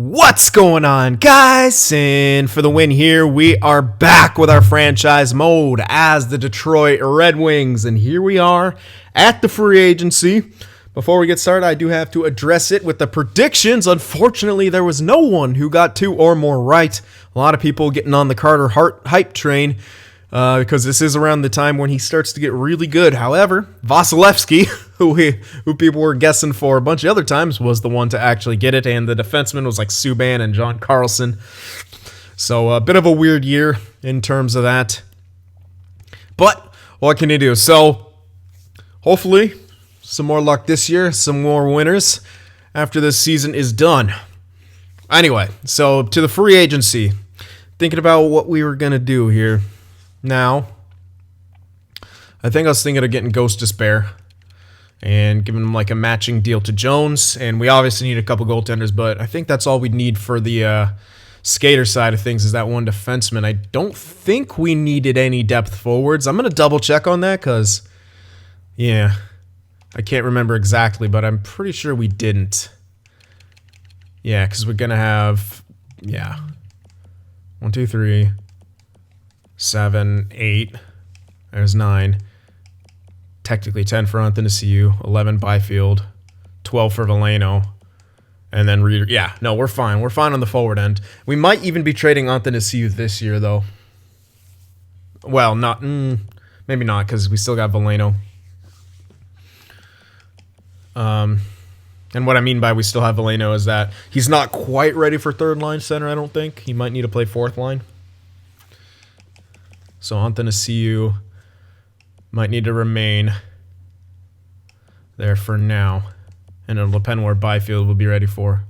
What's going on, guys? And for the win here, we are back with our franchise mode as the Detroit Red Wings. And here we are at the free agency. Before we get started, I do have to address it with the predictions. Unfortunately, there was no one who got 2 or more right. A lot of people getting on the Carter Hart hype train because this is around the time when he starts to get really good. However, Vasilevsky, who people were guessing for a bunch of other times, was the one to actually get it, and the defenseman was like Subban and John Carlson. So a bit of a weird year in terms of that. But what can you do? So hopefully some more luck this year, some more winners after this season is done. Anyway, so to the free agency, thinking about what we were going to do here. Now, I think I was thinking of getting Ghost Despair and giving him like a matching deal to Jones. And we obviously need a couple goaltenders, but I think that's all we need for the skater side of things is that one defenseman. I don't think we needed any depth forwards. I'm going to double check on that because, yeah, I can't remember exactly, but I'm pretty sure we didn't. Yeah, because we're going to have, 1, 2, 3, 7, 8. There's 9. Technically 10 for Anthony, 11 Byfield, 12 for Veleno, and then Reader. Yeah, no, we're fine. We're fine on the forward end. We might even be trading Anthony this year, though. Well, not maybe not because we still got Veleno. And what I mean by we still have Veleno is that he's not quite ready for third line center, I don't think. He might need to play fourth line. So Anthony might need to remain there for now. And a Le Pen where Byfield will be ready for.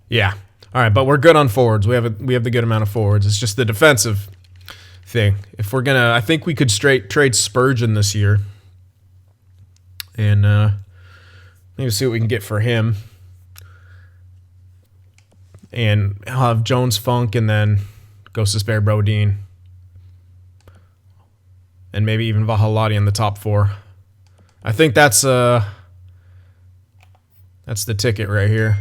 Yeah. All right, but we're good on forwards. We have the good amount of forwards. It's just the defensive thing. If we're going to, I think we could trade Spurgeon this year. And maybe see what we can get for him. And I'll have Jones, Funk, and then Ghost Despair, Brodin. And maybe even Vahalati in the top 4. I think that's the ticket right here.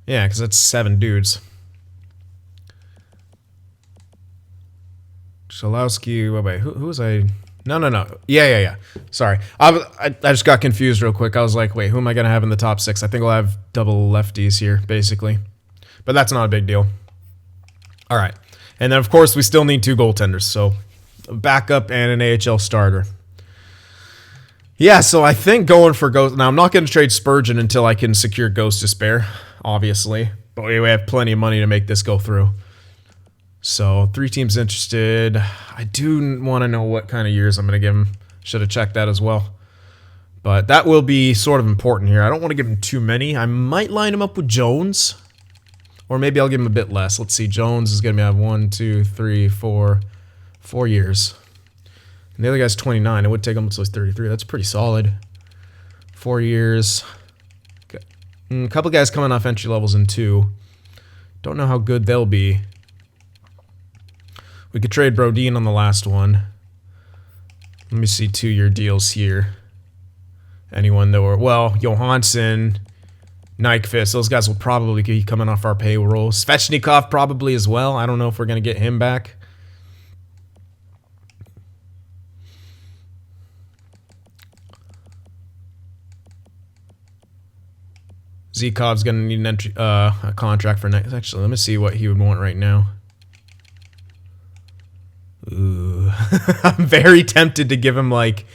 Yeah, because that's 7 dudes. Shalowski, wait, who was I? No. Yeah. Sorry. I just got confused real quick. I was like, wait, who am I going to have in the top 6? I think we'll have double lefties here, basically. But that's not a big deal. All right. And then, of course, we still need 2 goaltenders. So, a backup and an AHL starter. Yeah, so I think going for Ghost... Now, I'm not going to trade Spurgeon until I can secure Ghost Despair, obviously. But we have plenty of money to make this go through. So, 3 teams interested. I do want to know what kind of years I'm going to give him. Should have checked that as well. But that will be sort of important here. I don't want to give him too many. I might line him up with Jones. Or maybe I'll give him a bit less. Let's see. Jones is going to have 1, 2, 3, 4 years. And the other guy's 29. It would take him until he's 33. That's pretty solid. 4 years. A couple guys coming off entry levels in 2. Don't know how good they'll be. We could trade Brodin on the last one. Let me see 2-year deals here. Anyone that were... Well, Johansson, Nyquist, those guys will probably be coming off our payroll. Svechnikov probably as well. I don't know if we're going to get him back. Zhikov's going to need a contract for next... Actually, let me see what he would want right now. Ooh. I'm very tempted to give him like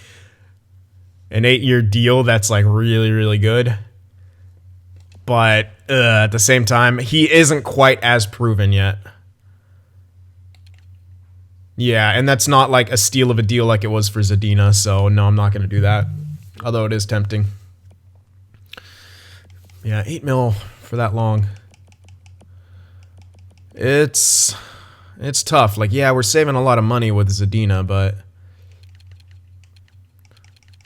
an 8-year deal that's like really, really good. But at the same time, he isn't quite as proven yet. Yeah, and that's not like a steal of a deal like it was for Zadina. So no, I'm not going to do that. Although it is tempting. Yeah, 8 mil for that long. It's tough. Like, yeah, we're saving a lot of money with Zadina, but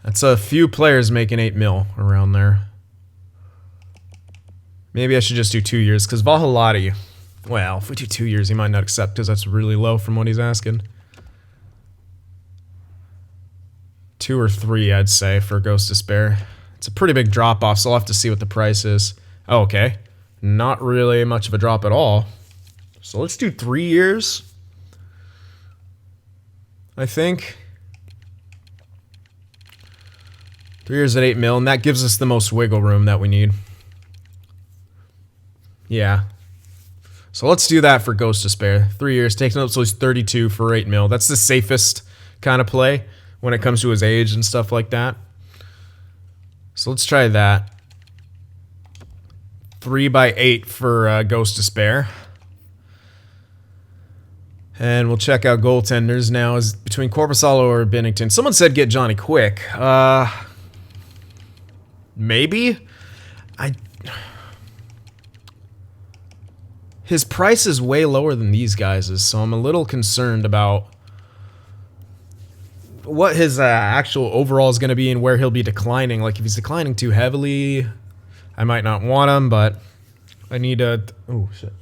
that's a few players making 8 mil around there. Maybe I should just do 2 years, because Vahalati, well, if we do 2 years, he might not accept, because that's really low from what he's asking. 2 or 3, I'd say, for Ghost Despair. It's a pretty big drop off, so I'll have to see what the price is. Oh, okay. Not really much of a drop at all. So let's do 3 years, I think. 3 years at 8 mil, and that gives us the most wiggle room that we need. Yeah. So let's do that for Ghost Despair. 3 years, takes up so he's 32 for 8 mil. That's the safest kind of play when it comes to his age and stuff like that. So let's try that. 3 by 8 for Ghost Despair. And we'll check out goaltenders now. Is between Korpisalo or Binnington. Someone said get Johnny Quick. Maybe? His price is way lower than these guys', so I'm a little concerned about what his actual overall is going to be and where he'll be declining. Like, if he's declining too heavily, I might not want him, but I need a... Oh, shit.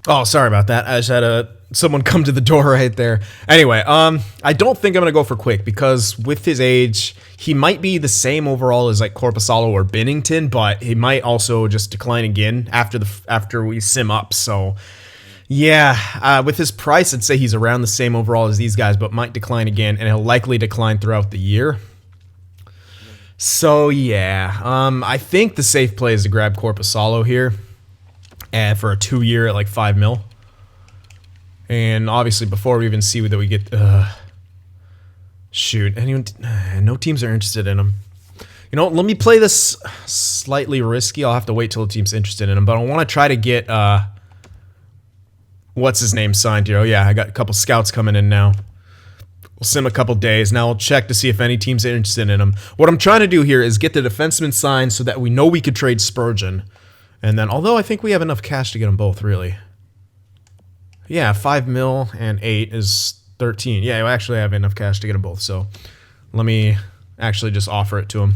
Oh, sorry about that. I just had someone come to the door right there. Anyway, I don't think I'm going to go for Quick because with his age, he might be the same overall as like Korpisalo or Binnington, but he might also just decline again after we sim up. So, yeah, with his price, I'd say he's around the same overall as these guys, but might decline again, and he'll likely decline throughout the year. So, yeah, I think the safe play is to grab Korpisalo here. And for a 2 year at like 5 mil. And obviously before we even see that we get shoot, no teams are interested in him. You know, let me play this slightly risky. I'll have to wait till the team's interested in him, but I want to try to get what's his name signed here. Oh yeah, I got a couple scouts coming in now. We'll sim a couple days. Now I'll check to see if any teams are interested in him. What I'm trying to do here is get the defenseman signed so that we know we could trade Spurgeon. And then, although I think we have enough cash to get them both, really. Yeah, 5 mil and 8 is 13. Yeah, I actually have enough cash to get them both. So let me actually just offer it to him.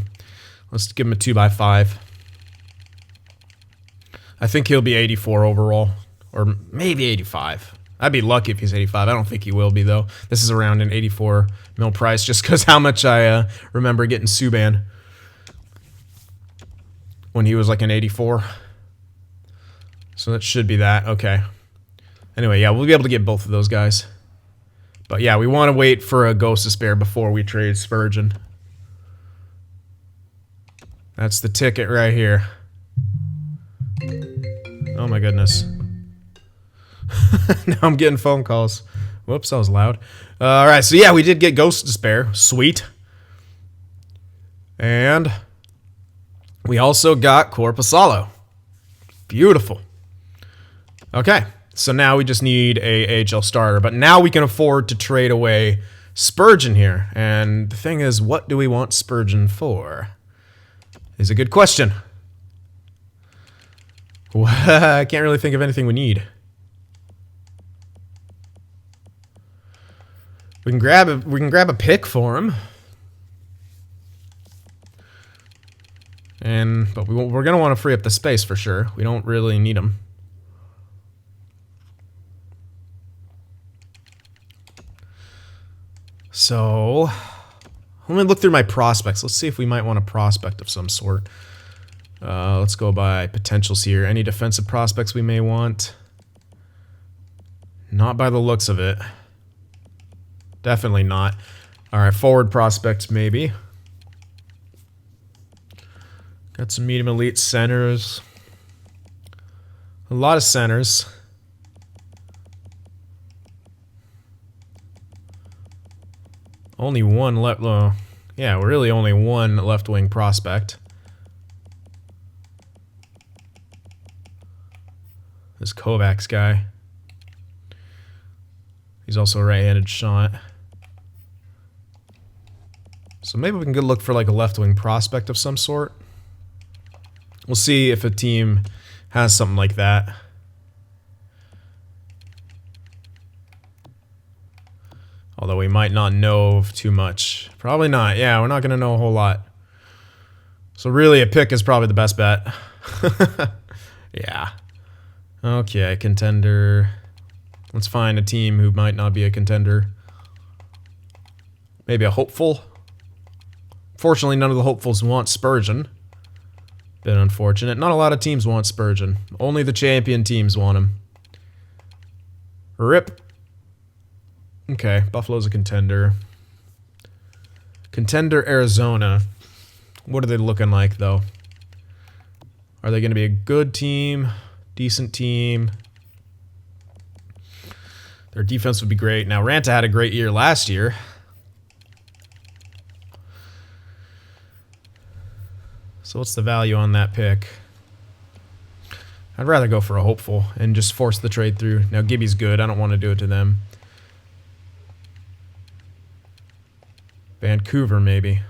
Let's give him a 2 by 5. I think he'll be 84 overall, or maybe 85. I'd be lucky if he's 85. I don't think he will be, though. This is around an 84 mil price, just because how much I remember getting Subban when he was like an 84. So that should be that. Okay. Anyway, yeah, we'll be able to get both of those guys. But yeah, we want to wait for a Ghost Despair before we trade Spurgeon. That's the ticket right here. Oh my goodness. Now I'm getting phone calls. Whoops, that was loud. Alright, so yeah, we did get Ghost Despair. Sweet. And we also got Korpisalo. Beautiful. Okay, so now we just need a AHL starter, but now we can afford to trade away Spurgeon here. And the thing is, what do we want Spurgeon for? Is a good question. I can't really think of anything we need. We can grab a pick for him. But we're gonna want to free up the space for sure. We don't really need him. So, let me look through my prospects. Let's see if we might want a prospect of some sort. Let's go by potentials here. Any defensive prospects we may want? Not by the looks of it. Definitely not. Alright, forward prospects maybe. Got some medium elite centers. A lot of centers. Only one left. Yeah, really only one left wing prospect. This Kovacs guy. He's also a right-handed shot. So maybe we can go look for like a left wing prospect of some sort. We'll see if a team has something like that. Although we might not know too much. Probably not. Yeah, we're not going to know a whole lot. So really a pick is probably the best bet. Yeah. Okay, contender. Let's find a team who might not be a contender. Maybe a hopeful. Fortunately, none of the hopefuls want Spurgeon. Bit unfortunate. Not a lot of teams want Spurgeon. Only the champion teams want him. Rip. Okay, Buffalo's a contender. Contender Arizona. What are they looking like, though? Are they going to be a good team? Decent team? Their defense would be great. Now, Ranta had a great year last year. So what's the value on that pick? I'd rather go for a hopeful and just force the trade through. Now, Gibby's good. I don't want to do it to them. Vancouver, maybe.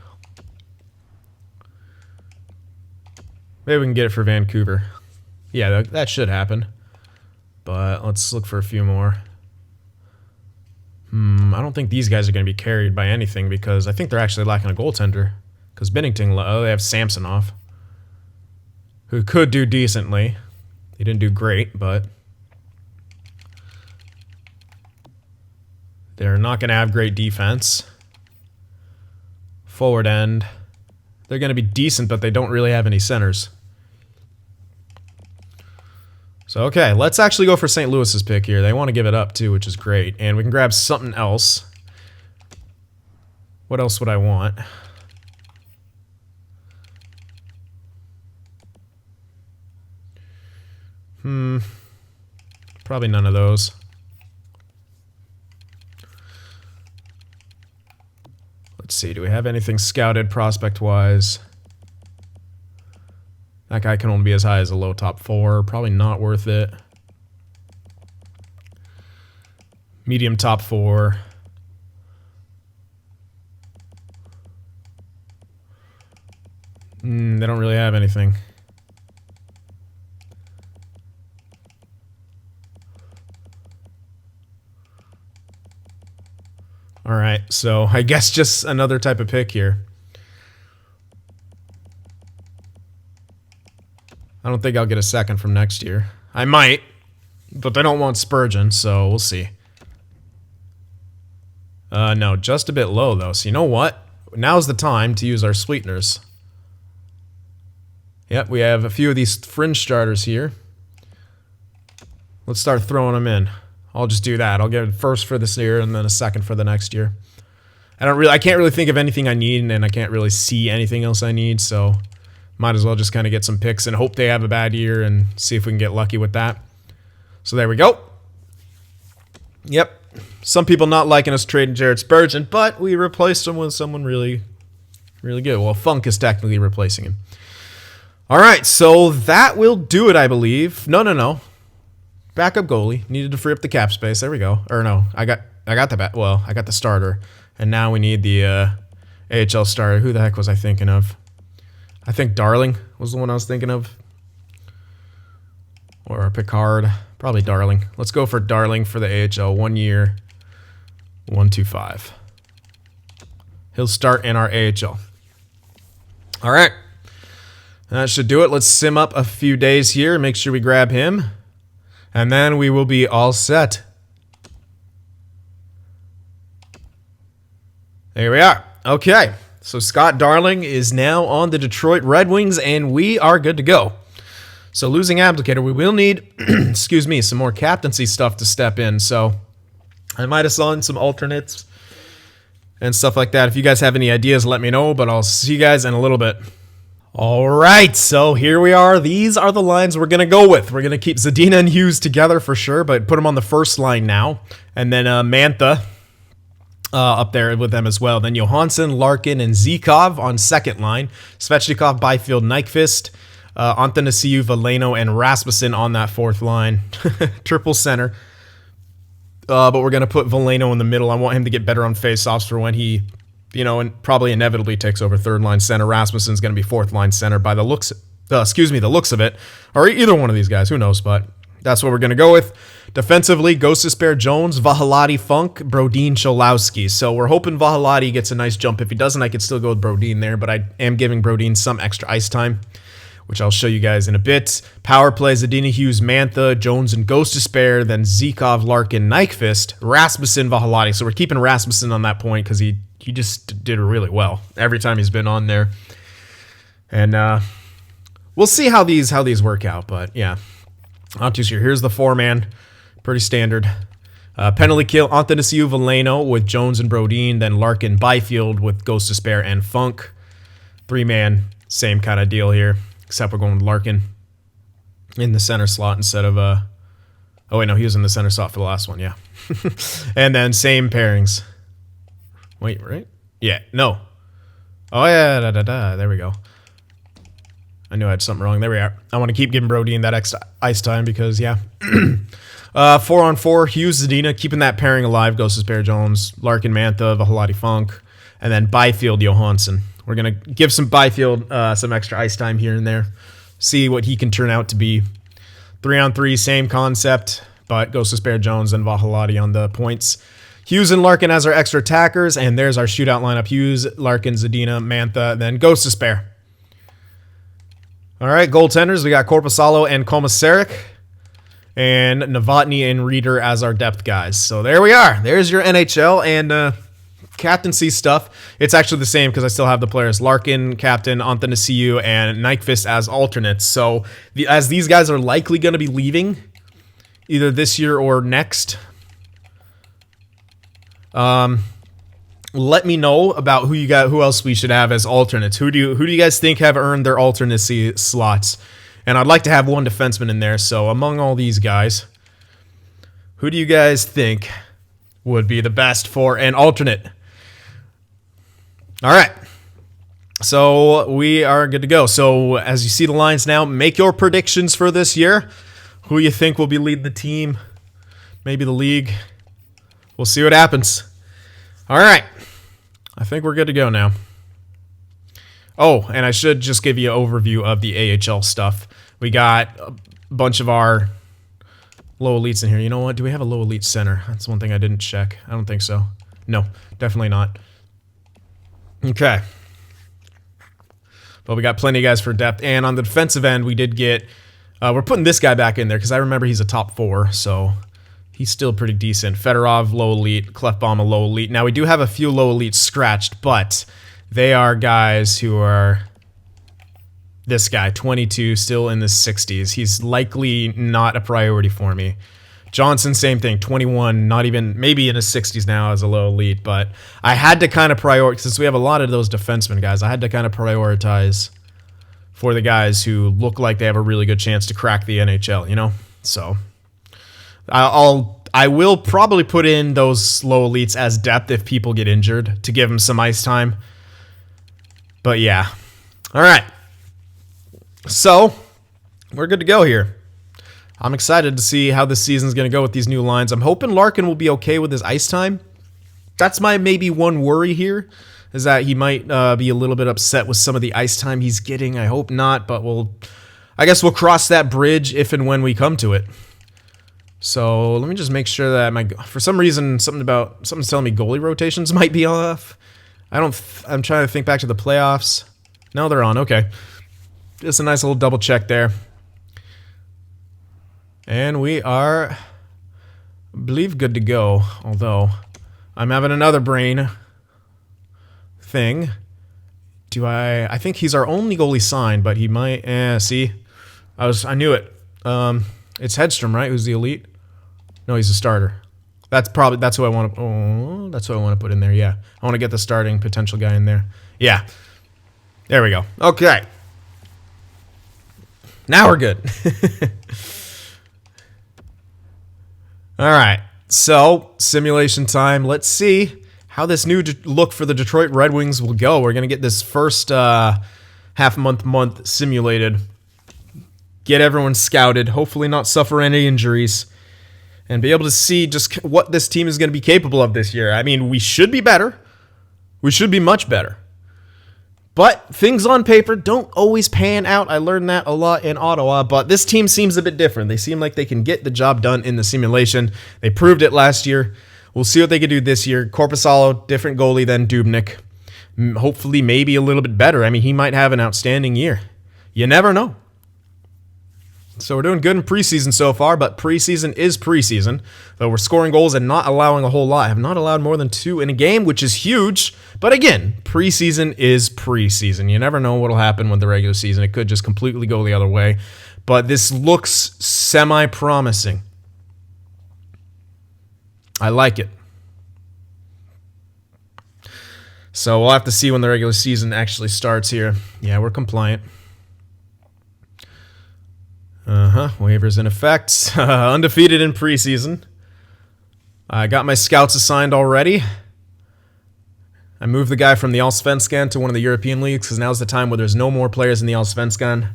Maybe we can get it for Vancouver. Yeah, that should happen. But let's look for a few more. I don't think these guys are going to be carried by anything because I think they're actually lacking a goaltender. Because Bennington, they have Samsonov, who could do decently. He didn't do great, but they're not going to have great defense. Forward end, they're going to be decent, but they don't really have any centers. So, okay, let's actually go for St. Louis's pick here. They want to give it up, too, which is great. And we can grab something else. What else would I want? Probably none of those. Let's see, do we have anything scouted prospect-wise? That guy can only be as high as a low top 4. Probably not worth it. Medium top 4. They don't really have anything. Alright, so I guess just another type of pick here. I don't think I'll get a second from next year. I might, but they don't want Spurgeon, so we'll see. No, just a bit low, though. So you know what? Now's the time to use our sweeteners. Yep, we have a few of these fringe starters here. Let's start throwing them in. I'll just do that. I'll get it first for this year and then a second for the next year. I can't really think of anything I need, and I can't really see anything else I need, so might as well just kind of get some picks and hope they have a bad year and see if we can get lucky with that. So there we go. Yep. Some people not liking us trading Jared Spurgeon, but we replaced him with someone really, really good. Well, Funk is technically replacing him. All right, so that will do it, I believe. No. Backup goalie. Needed to free up the cap space. There we go. Or no, I got the starter. And now we need the AHL starter. Who the heck was I thinking of? I think Darling was the one I was thinking of. Or Picard. Probably Darling. Let's go for Darling for the AHL. 1 year. 125. He'll start in our AHL. All right. That should do it. Let's sim up a few days here. Make sure we grab him. And then we will be all set. There we are. Okay. So Scott Darling is now on the Detroit Red Wings, and we are good to go. So losing applicator, we will need, excuse me, some more captaincy stuff to step in. So I might have saw some alternates and stuff like that. If you guys have any ideas, let me know, but I'll see you guys in a little bit. All right, so here we are. These are the lines we're going to go with. We're going to keep Zadina and Hughes together for sure, but put them on the first line now. And then Mantha up there with them as well. Then Johansson, Larkin, and Zykov on second line. Svechnikov, Byfield, Nyquist, Antanasiu, Veleno, and Rasmussen on that fourth line. Triple center. But we're going to put Veleno in the middle. I want him to get better on faceoffs for when he... and probably inevitably takes over third line center. Rasmussen's going to be fourth line center by the looks, the looks of it, or either one of these guys. Who knows? But that's what we're going to go with. Defensively, Gostisbehere, Jones, Vahalati, Funk, Brodin, Cholowski. So we're hoping Vahalati gets a nice jump. If he doesn't, I could still go with Brodin there, but I am giving Brodin some extra ice time, which I'll show you guys in a bit. Power play, Zadina, Hughes, Mantha, Jones, and Gostisbehere. Then Zykov, Larkin, Nyquist, Rasmussen, Vahalati. So we're keeping Rasmussen on that point because he he just did really well every time he's been on there. And we'll see how these work out. But yeah, not too sure. Here's the 4-man, pretty standard. Penalty kill, Anthony Veleno with Jones and Brodin, then Larkin, Byfield with Ghost Despair and Funk. 3-man, same kind of deal here, except we're going with Larkin in the center slot instead of oh wait, no, he was in the center slot for the last one, yeah. And then same pairings. Wait, right? Yeah, no. Oh yeah, there we go. I knew I had something wrong. There we are. I want to keep giving Brodin that extra ice time because, yeah. 4-on-4, Hughes, Zadina, keeping that pairing alive. Ghost Despair, Jones, Larkin, Mantha, Vahalati, Funk, and then Byfield, Johansson. We're going to give some Byfield some extra ice time here and there. See what he can turn out to be. 3-on-3, same concept, but Ghost Despair, Jones, and Vahalati on the points. Hughes and Larkin as our extra attackers, and there's our shootout lineup. Hughes, Larkin, Zadina, Mantha, then Ghost Despair. All right, goaltenders, we got Korpisalo and Komisarek, and Novotny and Reeder as our depth guys. So there we are. There's your NHL and captaincy stuff. It's actually the same because I still have the players Larkin, captain, Antanasiu, and Nyquist as alternates. So as these guys are likely going to be leaving either this year or next, let me know about who else we should have as alternates. Who do you guys think have earned their alternacy slots? And I'd like to have one defenseman in there. So among all these guys, who do you guys think would be the best for an alternate? All right. So we are good to go. So as you see the lines now, make your predictions for this year. Who you think will be leading the team? Maybe the league. We'll see what happens. All right. I think we're good to go now. Oh, and I should just give you an overview of the AHL stuff. We got a bunch of our low elites in here. You know what? Do we have a low elite center? That's one thing I didn't check. I don't think so. No, definitely not. Okay. But we got plenty of guys for depth. And on the defensive end, we did get... we're putting this guy back in there because I remember he's a top 4, so he's still pretty decent. Fedorov, low elite. Clefbaum, a low elite. Now, we do have a few low elites scratched, but they are guys who are... This guy, 22, still in the 60s. He's likely not a priority for me. Johnson, same thing, 21, not even, maybe in his 60s now as a low elite, but I had to kind of prioritize, since we have a lot of those defensemen guys, I had to kind of prioritize for the guys who look like they have a really good chance to crack the NHL, you know? So I will probably put in those low elites as depth if people get injured to give them some ice time. But yeah. All right. So, we're good to go here. I'm excited to see how this season's going to go with these new lines. I'm hoping Larkin will be okay with his ice time. That's my maybe one worry here, is that he might be a little bit upset with some of the ice time he's getting. I hope not, but I guess we'll cross that bridge if and when we come to it. So, let me just make sure that for some reason, something's telling me goalie rotations might be off. I'm trying to think back to the playoffs. No, they're on. Okay. Just a nice little double check there. And we are, I believe, good to go. Although, I'm having another brain thing. I think he's our only goalie signed, but he might, see. I knew it. It's Hedstrom, right? Who's the elite? No, he's a starter. That's who I want to, that's who I want to put in there, yeah. I want to get the starting potential guy in there. Yeah. There we go. Okay. Now we're good. All right. So, simulation time. Let's see how this new look for the Detroit Red Wings will go. We're going to get this first half-month simulated. Get everyone scouted. Hopefully not suffer any injuries. And be able to see just what this team is going to be capable of this year. I mean, we should be better. We should be much better. But things on paper don't always pan out. I learned that a lot in Ottawa, but this team seems a bit different. They seem like they can get the job done in the simulation. They proved it last year. We'll see what they can do this year. Korpisalo, different goalie than Dubnyk. Hopefully maybe a little bit better. I mean, he might have an outstanding year. You never know. So we're doing good in preseason so far, but preseason is preseason. Though we're scoring goals and not allowing a whole lot. I have not allowed more than 2 in a game, which is huge. But again, preseason is preseason. You never know what'll happen with the regular season. It could just completely go the other way. But this looks semi-promising. I like it. So we'll have to see when the regular season actually starts here. Yeah, we're compliant. Waivers in effect. Undefeated in preseason. I got my scouts assigned already. I moved the guy from the Allsvenskan to one of the European leagues because now's the time where there's no more players in the Allsvenskan.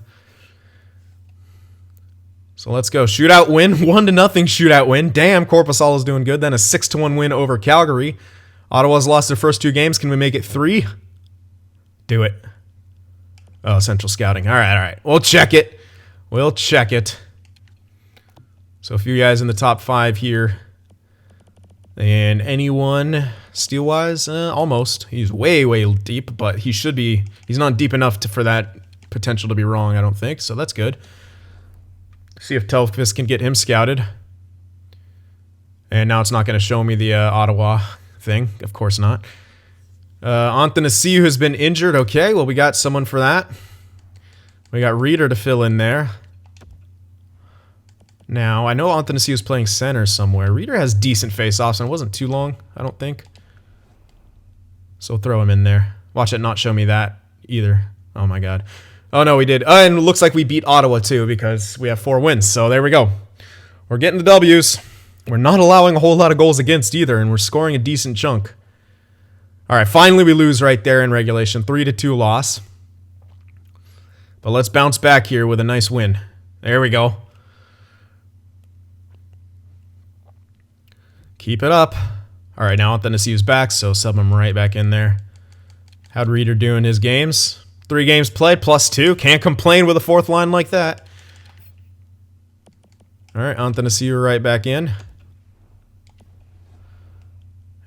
So let's go. Shootout win. 1-0 shootout win. Damn, Korpisalo is doing good. Then a 6-1 win over Calgary. Ottawa's lost their first 2 games. Can we make it 3? Do it. Oh, central scouting. All right. We'll check it. We'll check it. So a few guys in the top 5 here. And anyone steal-wise? Almost. He's way, way deep, but he should be. He's not deep enough for that potential to be wrong, I don't think. So that's good. See if Telfqvist can get him scouted. And now it's not going to show me the Ottawa thing. Of course not. Anthony has been injured. Okay, well, we got someone for that. We got Reeder to fill in there. Now, I know Anthony was playing center somewhere. Reeder has decent face-offs, and it wasn't too long, I don't think. So throw him in there. Watch it not show me that either. Oh, my God. Oh, no, we did. And it looks like we beat Ottawa, too, because we have 4 wins. So there we go. We're getting the W's. We're not allowing a whole lot of goals against either, and we're scoring a decent chunk. All right, finally we lose right there in regulation. 3-2 loss. But let's bounce back here with a nice win. There we go. Keep it up. All right, now Anthony's back, so sub him right back in there. How'd Reeder do in his games? 3 games played, +2. Can't complain with a 4th line like that. All right, Anthony right back in.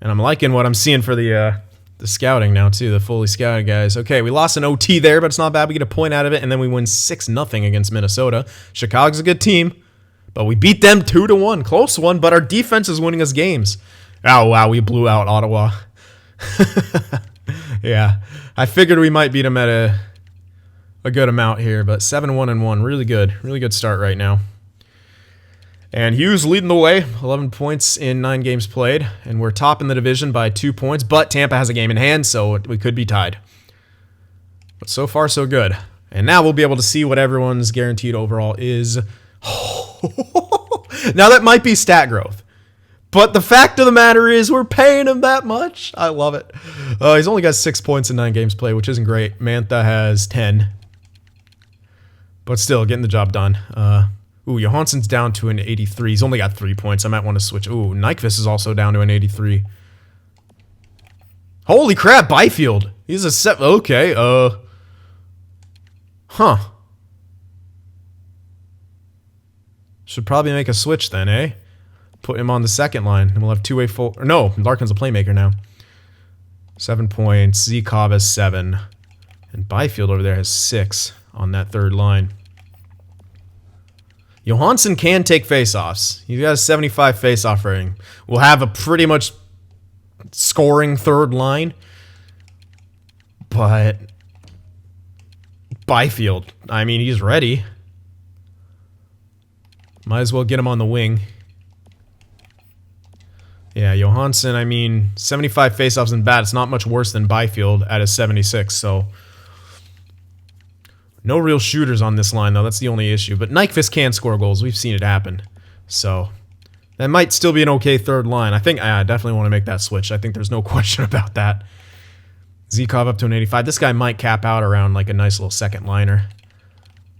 And I'm liking what I'm seeing for the scouting now, too, the fully scouted guys. Okay, we lost an OT there, but it's not bad. We get a point out of it, and then we win 6-0 against Minnesota. Chicago's a good team, but we beat them 2-1. Close one, but our defense is winning us games. Oh, wow, we blew out Ottawa. Yeah, I figured we might beat them at a good amount here, but 7-1-1, really good start right now. And Hughes leading the way, 11 points in 9 games played, and we're top in the division by 2 points, but Tampa has a game in hand, so we could be tied. But so far, so good. And now we'll be able to see what everyone's guaranteed overall is. Now that might be stat growth, but the fact of the matter is we're paying him that much. I love it. He's only got 6 points in 9 games played, which isn't great. Mantha has 10, but still getting the job done. Ooh, Johansson's down to an 83. He's only got 3 points. I might want to switch. Ooh, Nyquist is also down to an 83. Holy crap, Byfield. He's a 7. Okay, huh. Should probably make a switch then, eh? Put him on the second line, and we'll have 2-way full. Or no, Larkin's a playmaker now. 7 points. Zikov has 7. And Byfield over there has 6 on that third line. Johansson can take faceoffs. He's got a 75 faceoff rating. We'll have a pretty much scoring third line. But Byfield, I mean, he's ready. Might as well get him on the wing. Yeah, Johansson, I mean, 75 faceoffs in bad. It's not much worse than Byfield at a 76, so no real shooters on this line, though. That's the only issue. But Nyquist can score goals. We've seen it happen. So that might still be an okay third line. I think I definitely want to make that switch. I think there's no question about that. Zikov up to an 85. This guy might cap out around like a nice little second liner.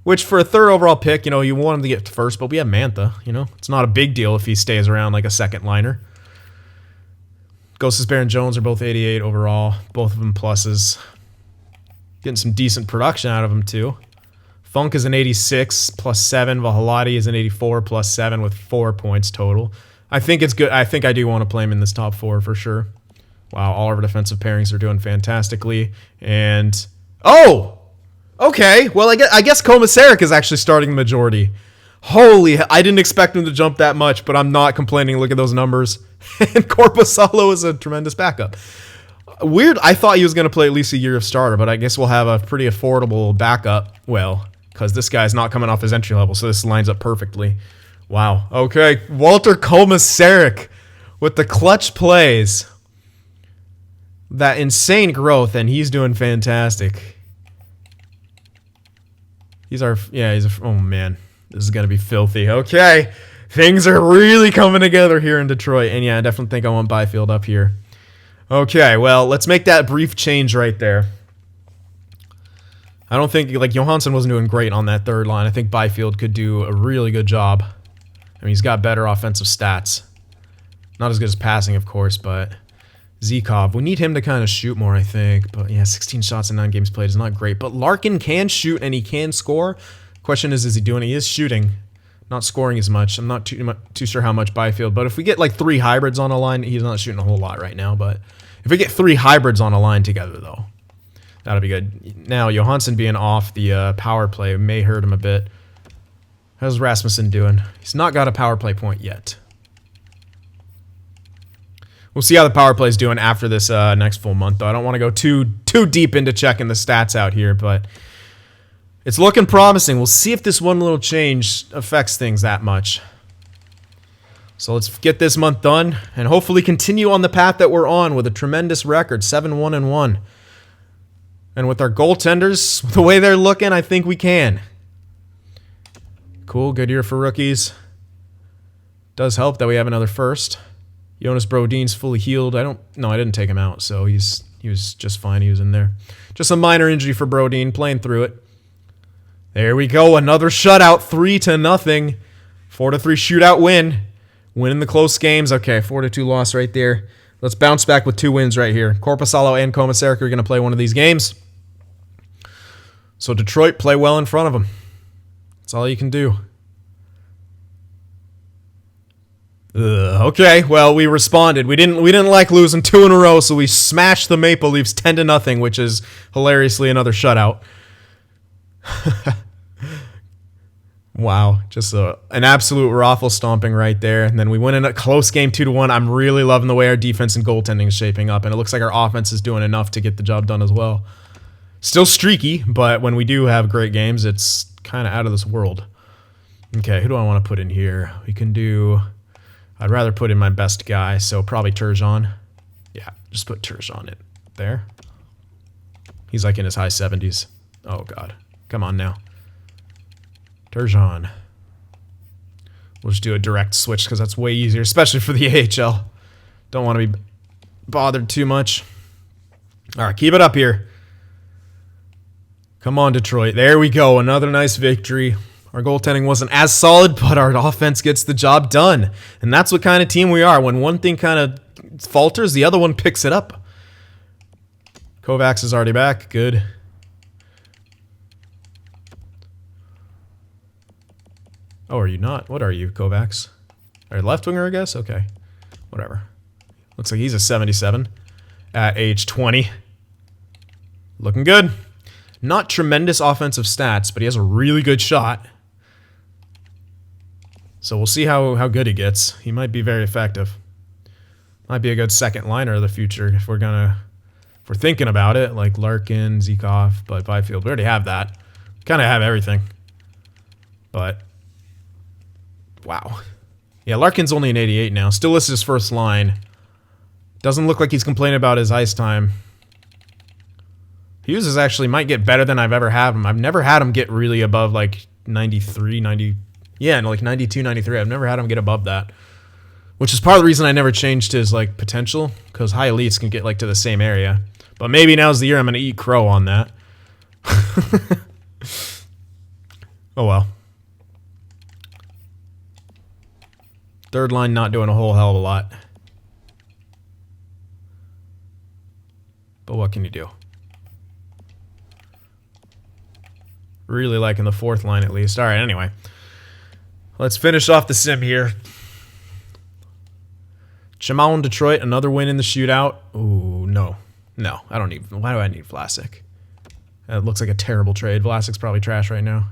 Which for a third overall pick, you know, you want him to get first, but we have Mantha, you know. It's not a big deal if he stays around like a second liner. Gostisbehere and Jones are both 88 overall. Both of them pluses. Getting some decent production out of them, too. Funk is an 86 plus 7. Vahalati is an 84 plus 7 with 4 points total. I think it's good. I think I do want to play him in this top 4 for sure. Wow, all of our defensive pairings are doing fantastically. And, oh! Okay, well, I guess Komisarek is actually starting the majority. Holy, I didn't expect him to jump that much, but I'm not complaining. Look at those numbers. And Korpisalo is a tremendous backup. Weird, I thought he was going to play at least a year of starter, but I guess we'll have a pretty affordable backup. Well, because this guy's not coming off his entry level, so this lines up perfectly. Wow. Okay, Walter Komisarek with the clutch plays. That insane growth, and he's doing fantastic. Oh man, this is going to be filthy. Okay, things are really coming together here in Detroit, and yeah, I definitely think I want Byfield up here. Okay, well, let's make that brief change right there. I don't think, like, Johansson wasn't doing great on that third line. I think Byfield could do a really good job. I mean, he's got better offensive stats. Not as good as passing, of course, but Zykov, we need him to kind of shoot more, I think. But yeah, 16 shots in 9 games played is not great. But Larkin can shoot and he can score. Question is he doing it? He is shooting, not scoring as much. I'm not too sure how much Byfield. But if we get like 3 hybrids on a line, he's not shooting a whole lot right now. But if we get 3 hybrids on a line together, though, that'll be good. Now, Johansson being off the power play may hurt him a bit. How's Rasmussen doing? He's not got a power play point yet. We'll see how the power play is doing after this next full month, though. I don't want to go too deep into checking the stats out here, but it's looking promising. We'll see if this one little change affects things that much. So let's get this month done and hopefully continue on the path that we're on with a tremendous record, 7-1-1. And with our goaltenders, the way they're looking, I think we can. Cool, good year for rookies. Does help that we have another first. Jonas Brodin's fully healed. I didn't take him out, so he was just fine. He was in there. Just a minor injury for Brodin, playing through it. There we go, another shutout, 3-0. 4-3 shootout win. Winning the close games. Okay, 4-2 loss right there. Let's bounce back with 2 wins right here. Korpisalo and Komisarek are going to play one of these games. So Detroit, play well in front of them. That's all you can do. Okay, well, we responded. We didn't like losing 2 in a row, so we smashed the Maple Leafs 10-0, which is hilariously another shutout. Wow, just an absolute raffle stomping right there. And then we win in a close game 2-1. I'm really loving the way our defense and goaltending is shaping up, and it looks like our offense is doing enough to get the job done as well. Still streaky, but when we do have great games, it's kind of out of this world. Okay, who do I want to put in here? We can do... I'd rather put in my best guy, so probably Turgeon. Yeah, just put Turgeon in there. He's like in his high 70s. Oh, God. Come on now. Turgeon. We'll just do a direct switch because that's way easier, especially for the AHL. Don't want to be bothered too much. All right, keep it up here. Come on, Detroit. There we go. Another nice victory. Our goaltending wasn't as solid, but our offense gets the job done. And that's what kind of team we are. When one thing kind of falters, the other one picks it up. Kovacs is already back. Good. Oh, are you not? What are you, Kovacs? Are you left winger, I guess? Okay. Whatever. Looks like he's a 77 at age 20. Looking good. Not tremendous offensive stats, but he has a really good shot. So we'll see how good he gets. He might be very effective. Might be a good second liner of the future if we're thinking about it, like Larkin, Zykov, but Byfield. We already have that. Kind of have everything. But wow. Yeah, Larkin's only an 88 now. Still listed his first line. Doesn't look like he's complaining about his ice time. Hughes actually might get better than I've ever had him. I've never had him get really above like 93, 90. Yeah, no, like 92, 93. I've never had him get above that. Which is part of the reason I never changed his like potential, because high elites can get like to the same area. But maybe now's the year I'm going to eat crow on that. Oh well. Third line not doing a whole hell of a lot. But what can you do? Really liking the fourth line at least. All right, anyway. Let's finish off the sim here. Jamal in Detroit, another win in the shootout. Ooh, no. No, I don't need... Why do I need Vlasic? That looks like a terrible trade. Vlasic's probably trash right now.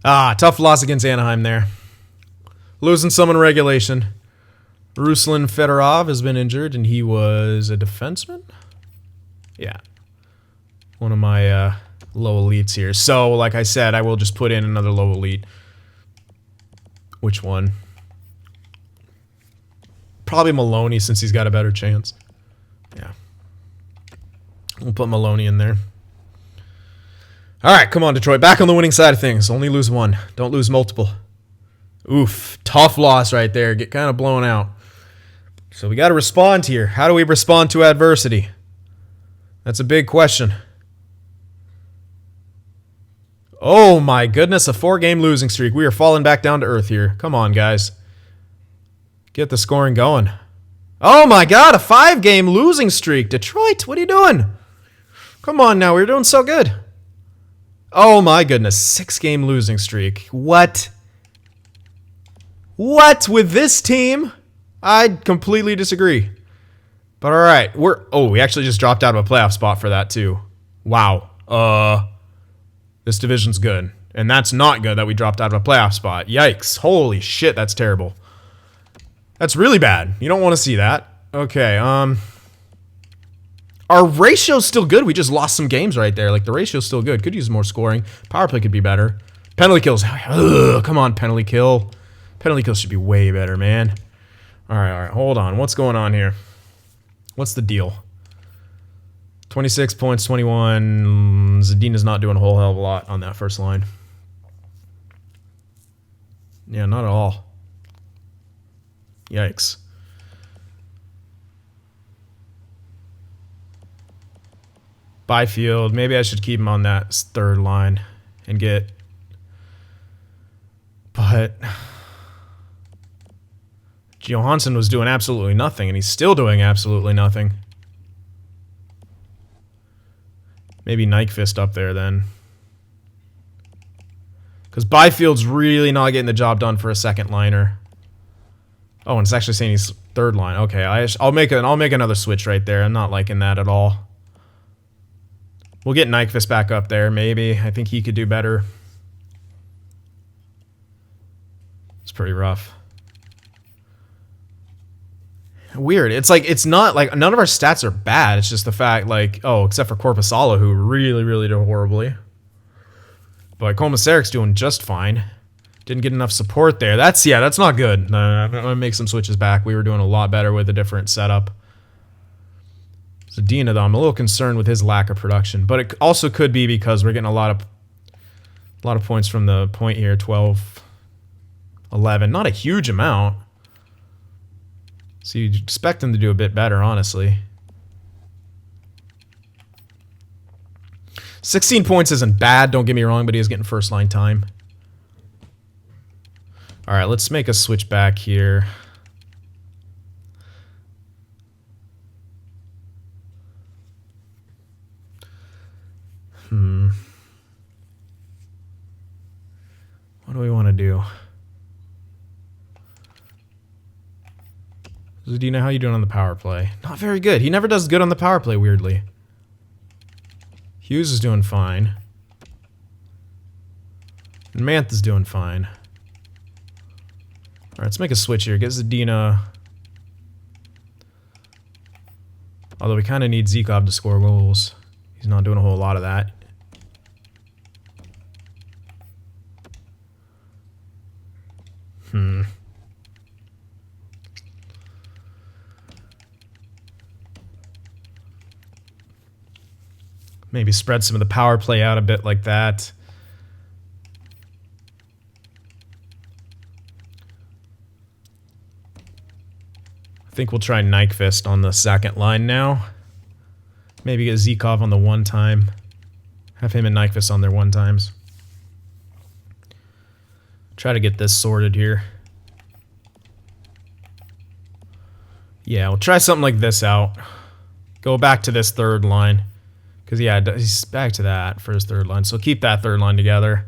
Ah, tough loss against Anaheim there. Losing someone in regulation. Ruslan Fedorov has been injured, and he was a defenseman? Yeah. One of my low elites here. So, like I said, I will just put in another low elite. Which one? Probably Maloney, since he's got a better chance. Yeah. We'll put Maloney in there. All right, come on, Detroit. Back on the winning side of things. Only lose one. Don't lose multiple. Oof. Tough loss right there. Get kind of blown out. So we got to respond here. How do we respond to adversity? That's a big question. Oh my goodness, a 4-game losing streak. We are falling back down to earth here. Come on, guys. Get the scoring going. Oh my god, a 5-game losing streak. Detroit, what are you doing? Come on now, we're doing so good. Oh my goodness, 6-game losing streak. What? What with this team? I completely disagree. But all right, we actually just dropped out of a playoff spot for that too. Wow. This division's good. And that's not good that we dropped out of a playoff spot. Yikes. Holy shit, that's terrible. That's really bad. You don't want to see that. Okay, our ratio's still good. We just lost some games right there. Like, the ratio's still good. Could use more scoring. Power play could be better. Penalty kills. Ugh, come on, penalty kill. Penalty kills should be way better, man. All right. Hold on. What's going on here? What's the deal? 26 points, 21. Zadina's not doing a whole hell of a lot on that first line. Yeah, not at all. Yikes. Byfield. Maybe I should keep him on that third line and get... But... Johansson was doing absolutely nothing, and he's still doing absolutely nothing. Maybe Nyquist up there then. Because Byfield's really not getting the job done for a second liner. Oh, and it's actually saying he's third line. Okay, I'll make another switch right there. I'm not liking that at all. We'll get Nyquist back up there, maybe. I think he could do better. It's pretty rough. Weird. It's like, it's not like none of our stats are bad. It's just the fact, like, oh, except for Korpisalo, who really, really did horribly. But Komisarik's doing just fine. Didn't get enough support there. That's not good. No, I'm gonna make some switches back. We were doing a lot better with a different setup. Zadina, though, I'm a little concerned with his lack of production, but it also could be because we're getting a lot of points from the point here. 12, 11, not a huge amount. So you'd expect him to do a bit better, honestly. 16 points isn't bad, don't get me wrong, but he is getting first line time. All right, let's make a switch back here. What do we want to do? Zadina, how you doing on the power play? Not very good. He never does good on the power play, weirdly. Hughes is doing fine. And Mantha's doing fine. Alright, let's make a switch here. Get Zadina. Although we kind of need Zikov to score goals. He's not doing a whole lot of that. Maybe spread some of the power play out a bit like that. I think we'll try Nyquist on the second line now. Maybe get Zikov on the one time. Have him and Nyquist on their one times. Try to get this sorted here. Yeah, we'll try something like this out. Go back to this third line. Because, yeah, he's back to that for his third line. So keep that third line together.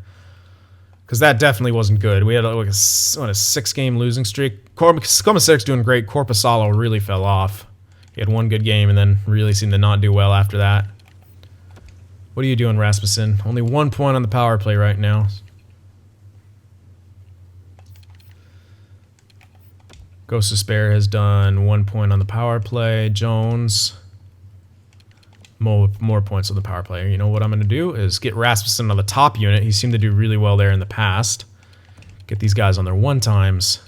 Because that definitely wasn't good. We had like a 6-game losing streak. Komisarik's doing great. Korpisalo really fell off. He had one good game and then really seemed to not do well after that. What are you doing, Rasmussen? Only 1 point on the power play right now. Ghost of Spare has done 1 point on the power play. Jones, more points on the power play. You know what I'm going to do is get Rasmussen on the top unit. He seemed to do really well there in the past. Get these guys on their 1-times.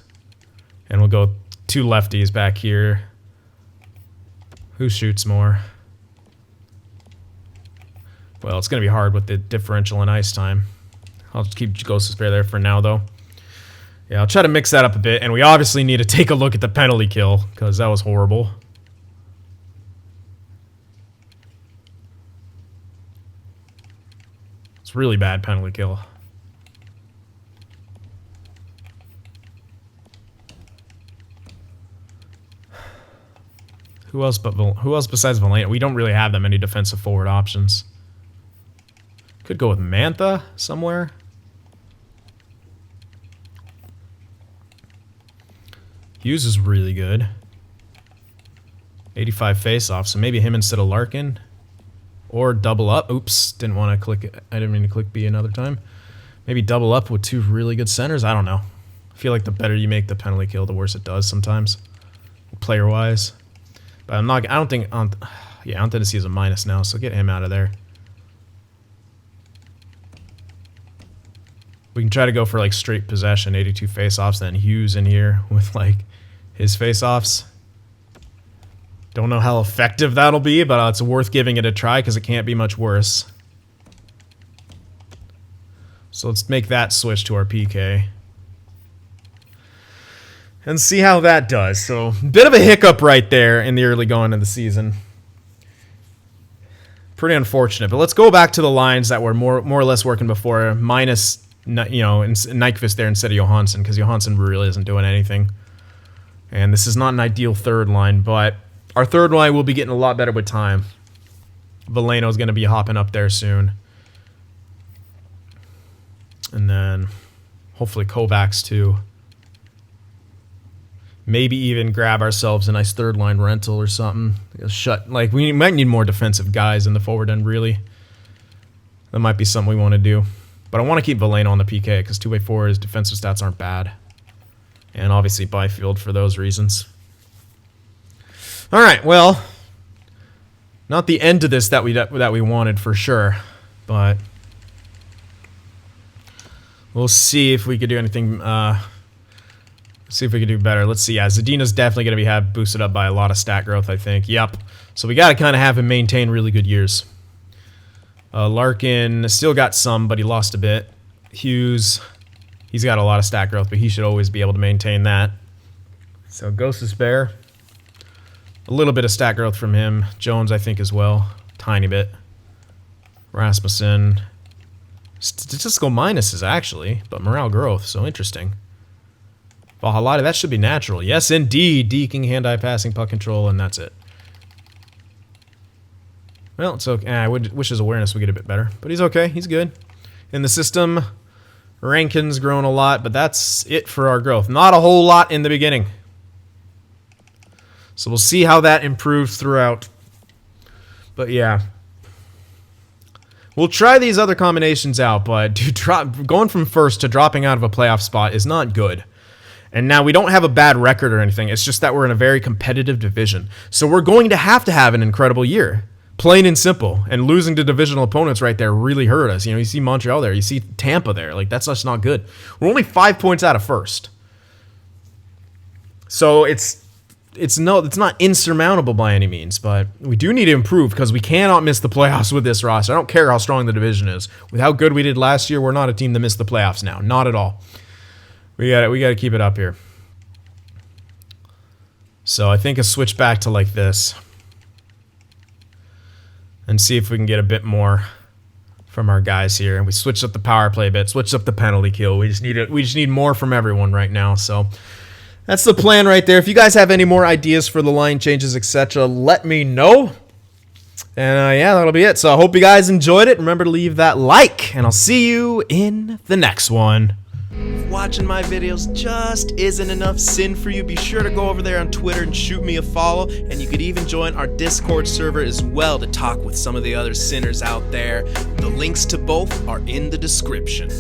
And we'll go 2 lefties back here. Who shoots more? Well, it's going to be hard with the differential in ice time. I'll just keep Ghost of Spare there for now, though. Yeah, I'll try to mix that up a bit. And we obviously need to take a look at the penalty kill, because that was horrible. It's really bad penalty kill. Who else besides Valena? We don't really have that many defensive forward options. Could go with Mantha somewhere. Hughes is really good. 85 face-off, so maybe him instead of Larkin. Or double up. Oops, didn't want to click it. I didn't mean to click B another time. Maybe double up with 2 really good centers. I don't know. I feel like the better you make the penalty kill, the worse it does sometimes, player-wise. But I'm not. I don't think. Yeah, Anthony is a minus now, so get him out of there. We can try to go for like straight possession, 82 face-offs, then Hughes in here with like his face-offs. Don't know how effective that'll be, but it's worth giving it a try because it can't be much worse. So let's make that switch to our PK. And see how that does. So, bit of a hiccup right there in the early going of the season. Pretty unfortunate. But let's go back to the lines that were more or less working before, minus, you know, Nyquist there instead of Johansson, because Johansson really isn't doing anything. And this is not an ideal third line, but our third line will be getting a lot better with time. Valeno's going to be hopping up there soon. And then, hopefully Kovacs too. Maybe even grab ourselves a nice third line rental or something. Like, we might need more defensive guys in the forward end, really. That might be something we want to do. But I want to keep Valeno on the PK because 2x4 his defensive stats aren't bad. And obviously Byfield for those reasons. Alright, well, not the end of this that we wanted for sure. But we'll see if we could do anything. See if we can do better. Let's see. Yeah, Zadina's definitely going to be boosted up by a lot of stat growth, I think. Yep. So we got to kind of have him maintain really good years. Larkin still got some, but he lost a bit. Hughes, he's got a lot of stat growth, but he should always be able to maintain that. So Ghost of Spare, a little bit of stat growth from him. Jones, I think, as well. Tiny bit. Rasmussen, statistical minuses, actually, but morale growth, so interesting. Vahalati, that should be natural. Yes, indeed. Deking, hand-eye passing, puck control, and that's it. Well, it's okay. I wish his awareness would get a bit better, but he's okay. He's good. In the system, Rankin's grown a lot, but that's it for our growth. Not a whole lot in the beginning. So we'll see how that improves throughout. But yeah. We'll try these other combinations out, but dude, going from first to dropping out of a playoff spot is not good. And now we don't have a bad record or anything. It's just that we're in a very competitive division. So we're going to have an incredible year. Plain and simple. And losing to divisional opponents right there really hurt us. You know, you see Montreal there. You see Tampa there. Like, that's just not good. We're only 5 points out of first. So it's not insurmountable by any means. But we do need to improve because we cannot miss the playoffs with this roster. I don't care how strong the division is. With how good we did last year, we're not a team that missed the playoffs now. Not at all. We got to keep it up here. So I think a switch back to like this. And see if we can get a bit more from our guys here. And we switched up the power play a bit, switched up the penalty kill. We just need more from everyone right now. So that's the plan right there. If you guys have any more ideas for the line changes, etc., let me know. And yeah, that'll be it. So I hope you guys enjoyed it. Remember to leave that like, and I'll see you in the next one. If watching my videos just isn't enough sin for you, be sure to go over there on Twitter and shoot me a follow, and you could even join our Discord server as well to talk with some of the other sinners out there. The links to both are in the description.